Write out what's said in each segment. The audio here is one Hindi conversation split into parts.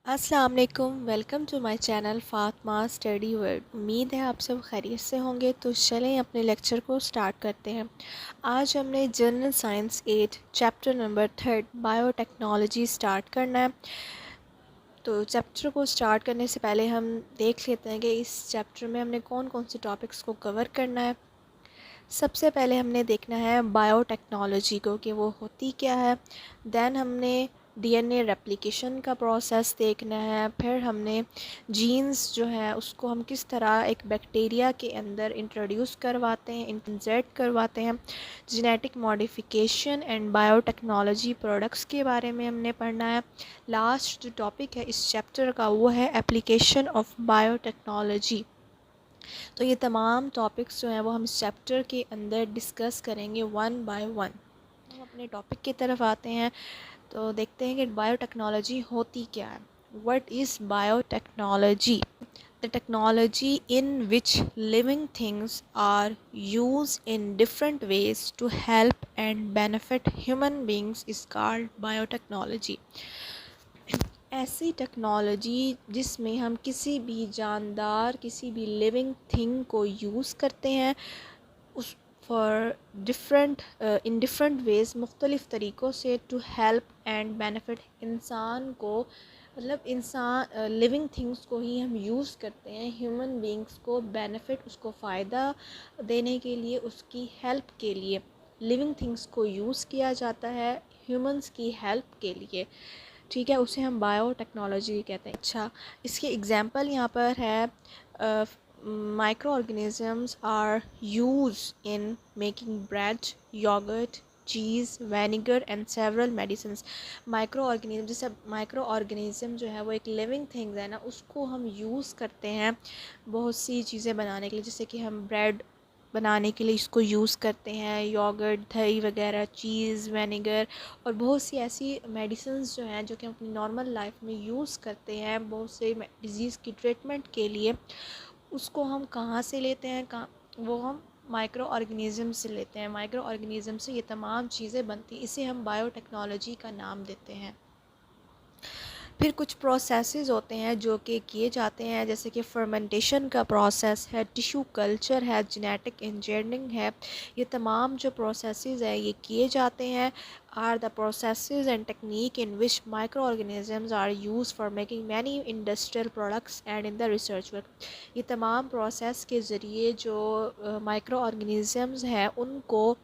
अस्सलाम वालेकुम। Welcome to my channel Fatima study world. उम्मीद है आप सब खैरियत से होंगे। तो चलें अपने लेक्चर को स्टार्ट करते हैं। आज हमने general science 8 chapter number 3 biotechnology start करना है। तो चैप्टर को स्टार्ट करने से पहले हम देख लेते हैं कि इस चैप्टर में हमने कौन कौन से टॉपिक्स को कवर करना है। सबसे पहले हमने देखना है बायोटेक्नोलॉजी को कि वो होती क्या है। दैन हमने डीएनए रेप्लिकेशन का प्रोसेस देखना है। फिर हमने जीन्स जो है उसको हम किस तरह एक बैक्टीरिया के अंदर इंट्रोड्यूस करवाते हैं, इंजेक्ट करवाते हैं। Genetic modification and biotechnology products के बारे में हमने पढ़ना है। लास्ट जो टॉपिक है इस चैप्टर का वो है एप्लीकेशन ऑफ बायोटेक्नोलॉजी। तो ये तमाम टॉपिक्स जो हैं वो हम इस चैप्टर के अंदर डिस्कस करेंगे वन बाय वन। हम अपने टॉपिक की तरफ आते हैं तो देखते हैं कि बायोटेक्नोलॉजी होती क्या है। What is biotechnology? The technology in which living things are use in different ways to help and benefit human beings is called biotechnology. ऐसी टेक्नोलॉजी जिसमें हम किसी भी जानदार, किसी भी लिविंग थिंग को यूज़ करते हैं उस for different in different ways, मुख्तलिफ़ तरीक़ों से, टू हेल्प एंड बेनिफिट इंसान को, मतलब इंसान लिविंग थिंग्स को ही हम यूज़ करते हैं ह्यूमन बींग्स को बेनिफिट, उसको फ़ायदा देने के लिए, उसकी हेल्प के लिए लिविंग थिंग्स को यूज़ किया जाता है ह्यूमंस की हेल्प के लिए। ठीक है, उसे हम बायोटेक्नोलॉजी कहते हैं। अच्छा, इसके एग्जांपल यहाँ पर है micro organisms are use in making bread, yogurt, cheese, vinegar and several medicines. Micro organism, जैसे माइक्रो ऑर्गेनिज्म जो है वो एक लिविंग थिंग्स है ना, उसको हम यूज़ करते हैं बहुत सी चीज़ें बनाने के लिए। जैसे कि हम ब्रेड बनाने के लिए इसको यूज़ करते हैं, योगर्ट, दही वगैरह, चीज़, विनेगर, और बहुत सी ऐसी मेडिसिन्स जो हैं जो कि हम अपनी नॉर्मल लाइफ में यूज़ करते हैं बहुत से डिज़ीज़ की ट्रीटमेंट के लिए। उसको हम कहाँ से लेते हैं? वो हम माइक्रो ऑर्गेनिज़म से लेते हैं। माइक्रो ऑर्गेनिज़म से ये तमाम चीज़ें बनती हैं। इसे हम बायोटेक्नोलॉजी का नाम देते हैं। फिर कुछ प्रोसेसेस होते हैं जो कि किए जाते हैं, जैसे कि फर्मेंटेशन का प्रोसेस है, टिश्यू कल्चर है, जेनेटिक इंजीनियरिंग है। ये तमाम जो प्रोसेसेस हैं ये किए जाते हैं। Are the processes and technique in which micro organisms are use for making many industrial products and in the research work. ये तमाम प्रोसेस के ज़रिए जो माइक्रो ऑर्गेनिजम्स हैं उनको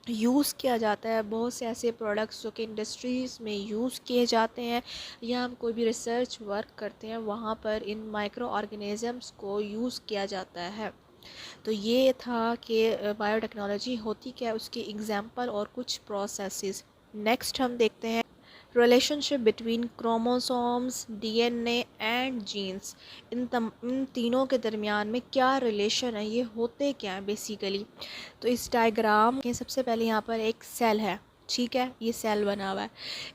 यूज़ किया जाता है। बहुत से ऐसे प्रोडक्ट्स जो कि इंडस्ट्रीज़ में यूज़ किए जाते हैं, या हम कोई भी रिसर्च वर्क करते हैं वहाँ पर इन माइक्रो ऑर्गेनिजम्स को यूज़ किया जाता है। तो ये था कि बायोटेक्नोलॉजी होती क्या है, उसके एग्जांपल और कुछ प्रोसेसेस। नेक्स्ट हम देखते हैं relationship between chromosomes, DNA and genes. इन तीनों के दरमियान में क्या रिलेशन है, ये होते क्या हैं बेसिकली। तो इस डायग्राम के सबसे पहले यहाँ पर एक सेल है। ठीक है, ये सेल बना हुआ है।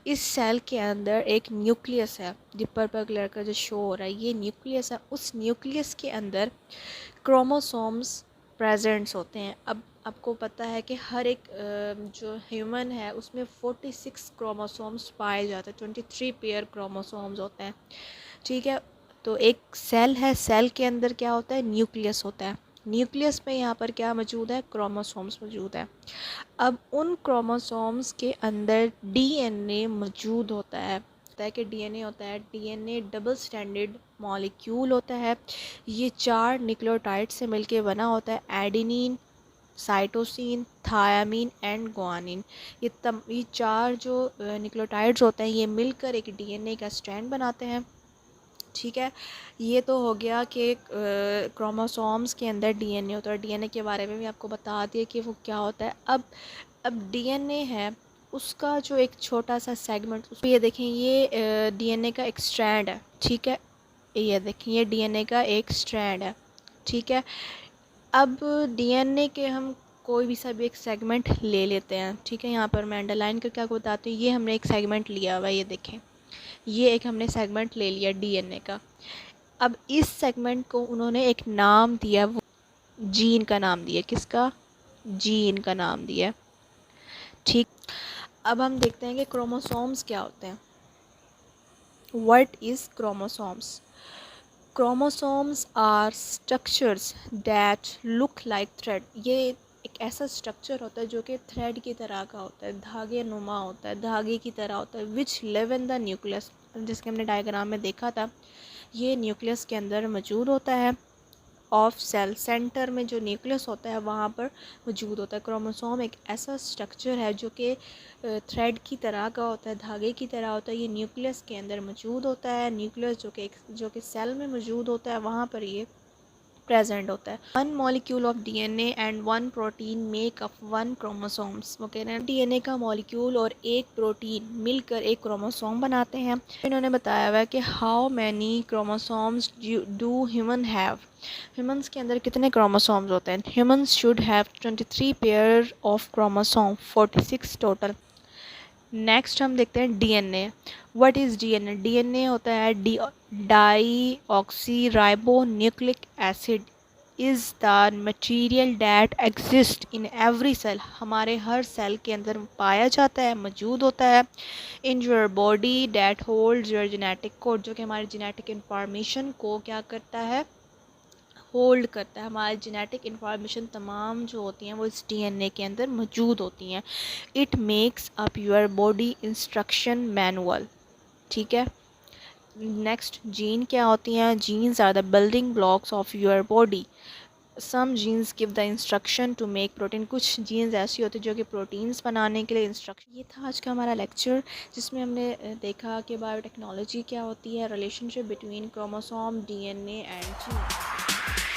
इस सेल के अंदर एक न्यूक्लियस है, जो पर्पल कलर का जो शो हो रहा है ये न्यूक्लियस है। उस न्यूक्लियस के अंदर क्रोमोसोम्स प्रेजेंट्स होते हैं। अब आपको पता है कि हर एक जो ह्यूमन है उसमें 46 क्रोमोसोम्स पाए जाते हैं, 23 पेयर क्रोमोसोम्स होते हैं। ठीक है, तो एक सेल है, सेल के अंदर क्या होता है? न्यूक्लियस होता है। न्यूक्लियस में यहाँ पर क्या मौजूद है? क्रोमोसोम्स मौजूद है। अब उन क्रोमोसोम्स के अंदर डीएनए मौजूद होता है कि डीएनए होता है, डीएनए डबल स्टैंडर्ड मॉलिक्यूल होता है। ये 4 न्यूक्लियोटाइड से मिलके बना होता है, adenine, cytosine, thiamine and guanine. ये 4 जो न्यूक्लियोटाइड्स होते हैं ये मिलकर एक डीएनए का स्ट्रैंड बनाते हैं। ठीक है, ये तो हो गया कि क्रोमोसोम्स के अंदर डीएनए होता है। डीएनए के बारे में भी आपको बता दिया कि वो क्या होता है। अब डीएनए है, उसका जो एक छोटा सा सेगमेंट, उस ये देखें, ये डीएनए का एक स्ट्रैंड है। ठीक है, ये देखें, ये डीएनए का एक स्ट्रैंड है। ठीक है, अब डीएनए के हम कोई भी सब एक सेगमेंट ले लेते हैं। ठीक है, यहाँ पर मैं अंडरलाइन करके आपको बताती हूँ। ये हमने एक सेगमेंट लिया हुआ है, ये देखें, ये एक हमने सेगमेंट ले लिया डीएनए का। अब इस सेगमेंट को उन्होंने एक नाम दिया, वो जीन का नाम दिया। किसका? जीन का नाम दिया। ठीक, अब हम देखते हैं कि क्रोमोसोम्स क्या होते हैं। What is chromosomes? Chromosomes are structures that look like thread. ये एक ऐसा स्ट्रक्चर होता है जो कि थ्रेड की तरह का होता है, धागे नुमा होता है, धागे की तरह होता है, which live in the nucleus, जिसके हमने डायग्राम में देखा था। ये न्यूक्लियस के अंदर मौजूद होता है। ऑफ सेल सेंटर में जो न्यूक्लियस होता है वहाँ पर मौजूद होता है। क्रोमोसोम एक ऐसा स्ट्रक्चर है जो कि थ्रेड की तरह का होता है, धागे की तरह होता है। ये न्यूक्लियस के अंदर मौजूद होता है। न्यूक्लियस जो कि सेल में मौजूद होता है, वहाँ पर ये प्रेजेंट होता है। One molecule of DNA and one protein make up one chromosomes. वो कह रहे हैं डीएनए का मॉलिक्यूल और एक प्रोटीन मिलकर एक क्रोमोसोम बनाते हैं। इन्होंने बताया हुआ है कि how many chromosomes do human have. Humans के अंदर कितने क्रोमोसोम्स होते हैं? Humans should have 23 pair of chromosome, 46 total. Next हम देखते हैं DNA. What is DNA? DNA होता है deoxyribonucleic acid is the material that exist in every cell. हमारे हर सेल के अंदर पाया जाता है, मौजूद होता है। In your body that hold your genetic code, जो कि हमारे जेनेटिक इंफॉर्मेशन को क्या करता है? होल्ड करता है। हमारी जेनेटिक इंफॉर्मेशन तमाम जो होती हैं वो इस डीएनए के अंदर मौजूद होती हैं। It makes up your body instruction manual. ठीक है। नेक्स्ट जीन क्या होती हैं? Genes are the building blocks of your body. Some genes give the instruction to make protein. कुछ जीन्स ऐसी होती हैं जो कि प्रोटीन्स बनाने के लिए इंस्ट्रक्शन। ये था आज का हमारा लेक्चर, जिसमें हमने देखा कि बायोटेक्नोलॉजी क्या होती है, relationship between chromosome, DNA and gene.